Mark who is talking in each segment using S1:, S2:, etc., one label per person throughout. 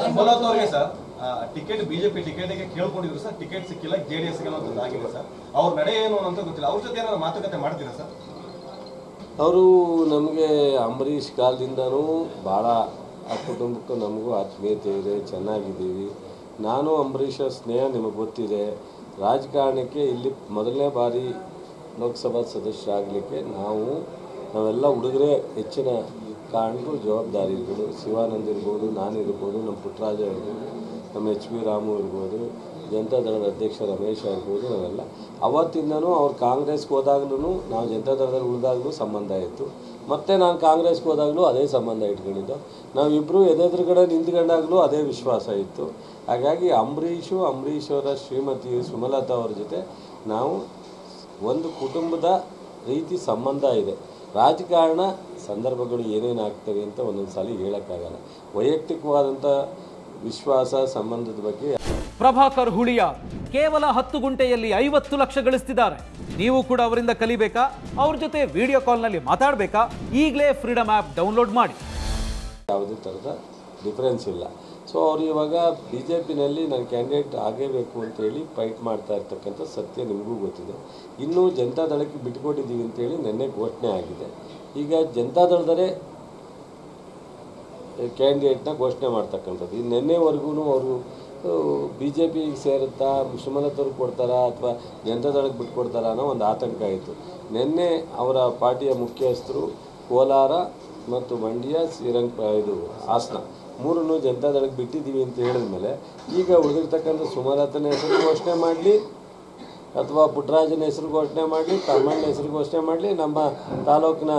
S1: ಸುಮಲತಾ ಅವರಿಗೆ sir ticket BJP ಟಿಕೆಟ್ಗೆ ಕೇಳ್ಕೊಂಡಿದ್ರು sir, ticket ಸಿಕ್ಕಿಲ್ಲ, ಜೆಡಿಎಸ್ಗೆ ಆಗಿದೆ ಸರ್. ಅವ್ರ ನಡೆ ಏನು ಅಂತ ಗೊತ್ತಿಲ್ಲ. ಅವ್ರ ಜೊತೆ ಏನಾದ್ರು ಮಾತುಕತೆ ಮಾಡ್ತೀರಾ ಸರ್?
S2: ಅವರು ನಮಗೆ ಅಂಬರೀಷ್ ಕಾಲದಿಂದನೂ ಭಾಳ ಆ ಕುಟುಂಬಕ್ಕೂ ನಮಗೂ ಆತ್ಮೀಯತೆ ಇದೆ, ಚೆನ್ನಾಗಿದ್ದೀವಿ. ನಾನು ಅಂಬರೀಷ ಸ್ನೇಹ ನಿಮಗೆ ಗೊತ್ತಿದೆ. ರಾಜಕಾರಣಕ್ಕೆ ಇಲ್ಲಿ ಮೊದಲನೇ ಬಾರಿ ಲೋಕಸಭಾ ಸದಸ್ಯರಾಗಲಿಕ್ಕೆ ನಾವೆಲ್ಲ ಹುಡುಗರೇ ಹೆಚ್ಚಿನ ಕಾರಣಕ್ಕೂ ಜವಾಬ್ದಾರಿಗಳು. ಶಿವಾನಂದ್ ಇರ್ಬೋದು, ನಾನಿರ್ಬೋದು, ನಮ್ಮ ಪುಟ್ಟರಾಜ ಇರ್ಬೋದು, ನಮ್ಮ ಎಚ್ ವಿ ರಾಮು ಇರ್ಬೋದು, ಜನತಾದಳದ ಅಧ್ಯಕ್ಷ ರಮೇಶ ಇರ್ಬೋದು, ನಾವೆಲ್ಲ ಅವತ್ತಿಂದನೂ ಅವ್ರು ಕಾಂಗ್ರೆಸ್ಗೆ ಹೋದಾಗ್ಲೂ ನಾವು ಜನತಾದಳದಲ್ಲಿ ಉಳಿದಾಗಲೂ ಸಂಬಂಧ ಇತ್ತು. ಮತ್ತು ನಾನು ಕಾಂಗ್ರೆಸ್ಗೆ ಹೋದಾಗಲೂ ಅದೇ ಸಂಬಂಧ ಇಟ್ಕೊಂಡಿದ್ದು. ನಾವಿಬ್ಬರು ಎದುರುಗಡೆ ನಿಂತ್ಕೊಂಡಾಗಲೂ ಅದೇ ವಿಶ್ವಾಸ ಇತ್ತು. ಹಾಗಾಗಿ ಅಂಬರೀಷ್ ಅವರ ಶ್ರೀಮತಿ ಸುಮಲತಾ ಅವ್ರ ಜೊತೆ ನಾವು ಒಂದು ಕುಟುಂಬದ ರೀತಿ ಸಂಬಂಧ ಇದೆ. ರಾಜಕಾರಣ ಸಂದರ್ಭಗಳು ಏನೇನು ಆಗ್ತವೆ ಅಂತ ಒಂದೊಂದು ಸಾರಿ ಹೇಳೋಕ್ಕಾಗಲ್ಲ. ವೈಯಕ್ತಿಕವಾದಂಥ ವಿಶ್ವಾಸ ಸಂಬಂಧದ ಬಗ್ಗೆ.
S3: ಪ್ರಭಾಕರ್ ಹುಳಿಯ ಕೇವಲ 10 ಗುಂಟೆಯಲ್ಲಿ 50 ಲಕ್ಷ ಗಳಿಸ್ತಿದ್ದಾರೆ. ನೀವು ಕೂಡ ಅವರಿಂದ ಕಲಿಬೇಕಾ? ಅವ್ರ ಜೊತೆ ವಿಡಿಯೋ ಕಾಲ್ನಲ್ಲಿ ಮಾತಾಡಬೇಕಾ? ಈಗಲೇ ಫ್ರೀಡಮ್ ಆ್ಯಪ್ ಡೌನ್ಲೋಡ್ ಮಾಡಿ.
S2: ಯಾವುದೇ ಥರದ ಡಿಫ್ರೆನ್ಸ್ ಇಲ್ಲ. ಸೊ ಅವರು ಇವಾಗ ಬಿ ಜೆ ಪಿನಲ್ಲಿ ನಾನು ಕ್ಯಾಂಡಿಡೇಟ್ ಆಗೇಬೇಕು ಅಂತೇಳಿ ಫೈಟ್ ಮಾಡ್ತಾ ಇರ್ತಕ್ಕಂಥ ಸತ್ಯ ನಿಮಗೂ ಗೊತ್ತಿದೆ. ಇನ್ನೂ ಜನತಾದಳಕ್ಕೆ ಬಿಟ್ಕೊಟ್ಟಿದ್ದೀವಿ ಅಂತೇಳಿ ನಿನ್ನೆ ಘೋಷಣೆ ಆಗಿದೆ. ಈಗ ಜನತಾದಳದಲ್ಲೇ ಕ್ಯಾಂಡಿಡೇಟ್ನ ಘೋಷಣೆ ಮಾಡ್ತಕ್ಕಂಥದ್ದು. ಈ ನಿನ್ನೆವರೆಗೂ ಅವರು ಬಿ ಜೆ ಪಿಗೆ ಸೇರುತ್ತಾ, ಸುಮಲತವ್ರಿಗೆ ಕೊಡ್ತಾರಾ ಅಥವಾ ಜನತಾದಳಕ್ಕೆ ಬಿಟ್ಕೊಡ್ತಾರಾ ಅನ್ನೋ ಒಂದು ಆತಂಕ ಇತ್ತು. ನಿನ್ನೆ ಅವರ ಪಾರ್ಟಿಯ ಮುಖ್ಯಸ್ಥರು ಕೋಲಾರ ಮತ್ತು ಮಂಡ್ಯ, ಹಾಸನ ಮೂರನ್ನು ಜನತಾದಳಕ್ಕೆ ಬಿಟ್ಟಿದ್ದೀವಿ ಅಂತ ಹೇಳಿದ ಮೇಲೆ ಈಗ ಉಳಿದಿರ್ತಕ್ಕಂಥ ಸುಮಲತನ ಹೆಸರು ಘೋಷಣೆ ಮಾಡಲಿ ಅಥವಾ ಪುಟ್ಟರಾಜನ ಹೆಸರು ಘೋಷಣೆ ಮಾಡಲಿ, ತಮ್ಮಣ್ಣ ಹೆಸರು ಘೋಷಣೆ ಮಾಡಲಿ, ನಮ್ಮ ತಾಲೂಕಿನ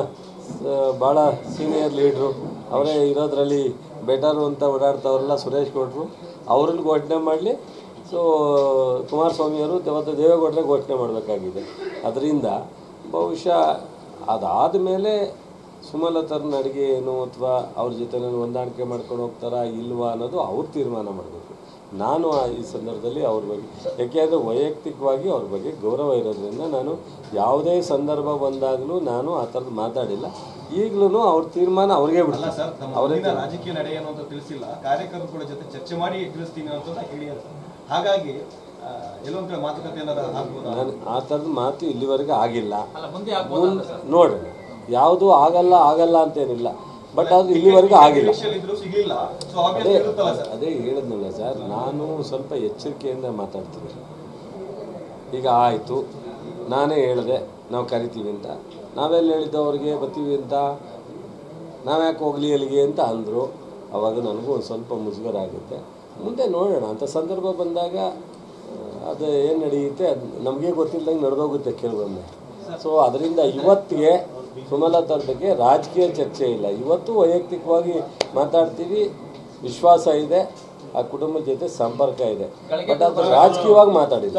S2: ಭಾಳ ಸೀನಿಯರ್ ಲೀಡ್ರು ಅವರೇ ಇರೋದ್ರಲ್ಲಿ ಬೆಟರು ಅಂತ ಓಡಾಡ್ತವ್ರಲ್ಲ ಸುರೇಶ್ ಗೌಡರು, ಅವ್ರನ್ನ ಘೋಷಣೆ ಮಾಡಲಿ. ಸೊ ಕುಮಾರಸ್ವಾಮಿಯವರು ಮತ್ತು ದೇವೇಗೌಡರೇ ಘೋಷಣೆ ಮಾಡಬೇಕಾಗಿದೆ. ಅದರಿಂದ ಬಹುಶಃ ಅದಾದ ಮೇಲೆ ಸುಮಲತರ ನಡಿಗೆ ಏನು ಅಥವಾ ಅವ್ರ ಜೊತೆ ಹೊಂದಾಣಿಕೆ ಮಾಡ್ಕೊಂಡು ಹೋಗ್ತಾರಾ ಇಲ್ವಾ ಅನ್ನೋದು ಅವ್ರು ತೀರ್ಮಾನ ಮಾಡಬೇಕು. ನಾನು ಈ ಸಂದರ್ಭದಲ್ಲಿ ಅವ್ರ ಬಗ್ಗೆ, ಯಾಕೆಂದರೆ ವೈಯಕ್ತಿಕವಾಗಿ ಅವ್ರ ಬಗ್ಗೆ ಗೌರವ ಇರೋದ್ರಿಂದ ನಾನು ಯಾವುದೇ ಸಂದರ್ಭ ಬಂದಾಗಲೂ ನಾನು ಆ ಥರದ್ದು ಮಾತಾಡಿಲ್ಲ. ಈಗಲೂ ಅವ್ರ ತೀರ್ಮಾನ ಅವ್ರಿಗೆ ಬಿಡಲ್ಲ
S1: ಸರ್. ಅವರ ರಾಜಕೀಯ ನಡೆ ಏನು ಅಂತ ತಿಳಿಸಿಲ್ಲ, ಕಾರ್ಯಕರ್ತರ ಜೊತೆ ಚರ್ಚೆ ಮಾಡಿ ತಿಳಿಸ್ತೀನಿ ಅಂತ ಹೇಳಿದ್ದಾರೆ. ಹಾಗಾಗಿ ಎಲ್ಲೊಂದು ಮಾತುಕತೆ ನಾನು
S2: ಆ ಥರದ ಮಾತು ಇಲ್ಲಿವರೆಗೆ ಆಗಿಲ್ಲ. ನೋಡ್ರಿ, ಯಾವುದು ಆಗಲ್ಲ ಅಂತೇನಿಲ್ಲ, ಬಟ್ ಅದು ಇಲ್ಲಿವರೆಗೂ ಆಗಿಲ್ಲ. ಅದೇ ಹೇಳಿದ್ನಲ್ಲ ಸರ್, ನಾನು ಸ್ವಲ್ಪ ಎಚ್ಚರಿಕೆಯಿಂದ ಮಾತಾಡ್ತೀನಿ. ಈಗ ಆಯಿತು, ನಾನೇ ಹೇಳಿದೆ ನಾವು ಕರಿತೀವಿ ಅಂತ, ನಾವೆಲ್ಲ ಹೇಳಿದ್ದು ಅವ್ರಿಗೆ ಬರ್ತೀವಿ ಅಂತ, ನಾವ್ಯಾಕೆ ಹೋಗಲಿ ಅಲ್ಲಿಗೆ ಅಂತ ಅಂದರು. ಆವಾಗ ನನಗೂ ಒಂದು ಸ್ವಲ್ಪ ಮುಜುಗರ ಆಗುತ್ತೆ. ಮುಂದೆ ನೋಡೋಣ, ಅಂಥ ಸಂದರ್ಭ ಬಂದಾಗ ಅದು ಏನು ನಡೆಯುತ್ತೆ ಅದು ನಮಗೆ ಗೊತ್ತಿಲ್ಲದಂಗೆ ನಡೆದೋಗುತ್ತೆ ಕೆಲವೊಮ್ಮೆ. ಸೊ ಅದರಿಂದ ಇವತ್ತಿಗೆ ಸುಮಲತಾ ಬಗ್ಗೆ ರಾಜಕೀಯ ಚರ್ಚೆ ಇಲ್ಲ. ಇವತ್ತು ವೈಯಕ್ತಿಕವಾಗಿ ಮಾತಾಡ್ತೀವಿ, ವಿಶ್ವಾಸ ಇದೆ, ಆ ಕುಟುಂಬದ ಜೊತೆ ಸಂಪರ್ಕ ಇದೆ, ಬಟ್ ಅದು ರಾಜಕೀಯವಾಗಿ ಮಾತಾಡಿಲ್ಲ.